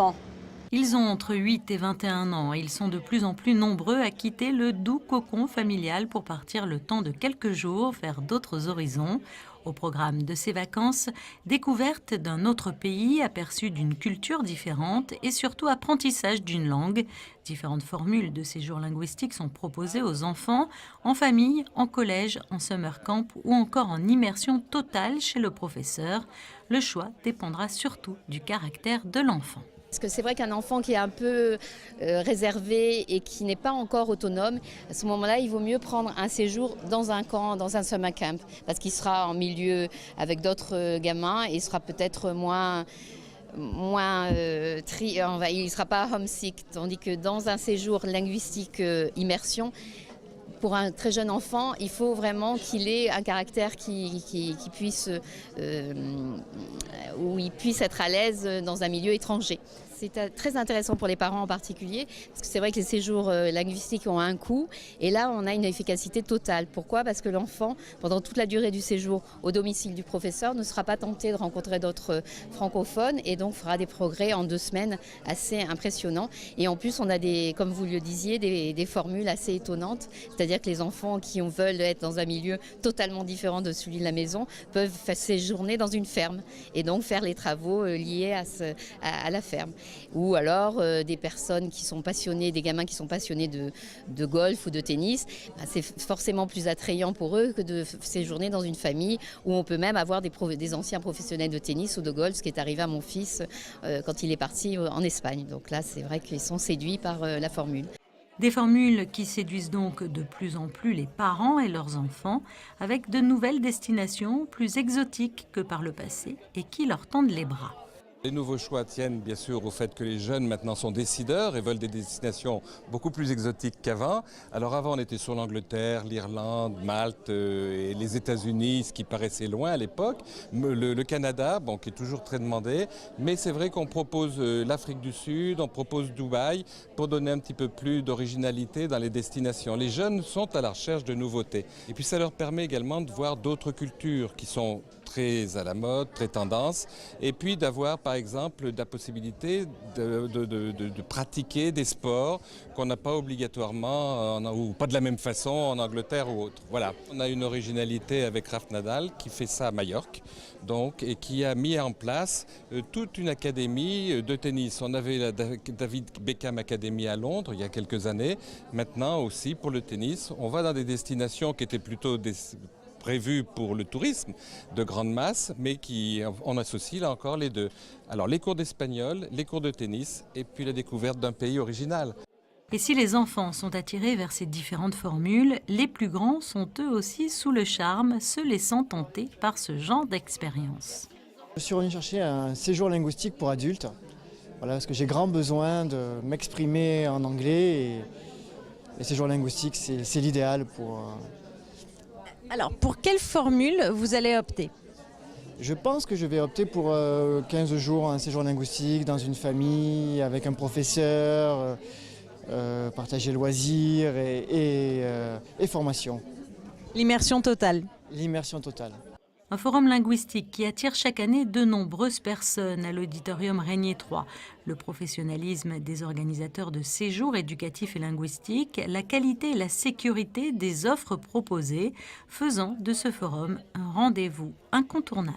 enfants? Ils ont entre 8 et 21 ans et ils sont de plus en plus nombreux à quitter le doux cocon familial pour partir le temps de quelques jours vers d'autres horizons. Au programme de ces vacances, découverte d'un autre pays, aperçu d'une culture différente et surtout apprentissage d'une langue. Différentes formules de séjour linguistique sont proposées aux enfants, en famille, en collège, en summer camp ou encore en immersion totale chez le professeur. Le choix dépendra surtout du caractère de l'enfant. Parce que c'est vrai qu'un enfant qui est un peu réservé et qui n'est pas encore autonome, à ce moment-là, il vaut mieux prendre un séjour dans un camp, dans un summer camp, parce qu'il sera en milieu avec d'autres gamins et il sera peut-être il ne sera pas homesick, tandis que dans un séjour linguistique immersion, pour un très jeune enfant, il faut vraiment qu'il ait un caractère qui puisse, où il puisse être à l'aise dans un milieu étranger. C'est très intéressant pour les parents en particulier, parce que c'est vrai que les séjours linguistiques ont un coût, et là on a une efficacité totale. Pourquoi? Parce que l'enfant, pendant toute la durée du séjour au domicile du professeur, ne sera pas tenté de rencontrer d'autres francophones, et donc fera des progrès en 2 semaines assez impressionnants. Et en plus on a comme vous le disiez, des formules assez étonnantes, c'est-à-dire que les enfants qui veulent être dans un milieu totalement différent de celui de la maison peuvent séjourner dans une ferme, et donc faire les travaux liés à la ferme. Ou alors des personnes qui sont passionnées, des gamins qui sont passionnés de golf ou de tennis, c'est forcément plus attrayant pour eux que de séjourner dans une famille où on peut même avoir des anciens professionnels de tennis ou de golf, ce qui est arrivé à mon fils quand il est parti en Espagne. Donc là, c'est vrai qu'ils sont séduits par la formule. Des formules qui séduisent donc de plus en plus les parents et leurs enfants, avec de nouvelles destinations plus exotiques que par le passé et qui leur tendent les bras. Les nouveaux choix tiennent bien sûr au fait que les jeunes maintenant sont décideurs et veulent des destinations beaucoup plus exotiques qu'avant. Alors avant on était sur l'Angleterre, l'Irlande, Malte et les États-Unis, ce qui paraissait loin à l'époque. Le Canada, bon, qui est toujours très demandé, mais c'est vrai qu'on propose l'Afrique du Sud, on propose Dubaï pour donner un petit peu plus d'originalité dans les destinations. Les jeunes sont à la recherche de nouveautés et puis ça leur permet également de voir d'autres cultures qui sont très à la mode, très tendance, et puis d'avoir par exemple la possibilité de pratiquer des sports qu'on n'a pas obligatoirement ou pas de la même façon en Angleterre ou autre. Voilà, on a une originalité avec Rafa Nadal qui fait ça à Majorque, donc, et qui a mis en place toute une académie de tennis. On avait la David Beckham Academy à Londres il y a quelques années. Maintenant aussi pour le tennis, on va dans des destinations qui étaient plutôt prévu pour le tourisme de grande masse, mais on associe là encore les deux. Alors les cours d'espagnol, les cours de tennis et puis la découverte d'un pays original. Et si les enfants sont attirés vers ces différentes formules, les plus grands sont eux aussi sous le charme, se laissant tenter par ce genre d'expérience. Je suis revenu chercher un séjour linguistique pour adultes, voilà, parce que j'ai grand besoin de m'exprimer en anglais et les séjours linguistiques c'est l'idéal pour... Alors, pour quelle formule vous allez opter? Je pense que je vais opter pour 15 jours, un séjour linguistique dans une famille, avec un professeur, partager loisirs et formation. L'immersion totale. L'immersion totale. Un forum linguistique qui attire chaque année de nombreuses personnes à l'auditorium Régnier 3. Le professionnalisme des organisateurs de séjours éducatifs et linguistiques, la qualité et la sécurité des offres proposées, faisant de ce forum un rendez-vous incontournable.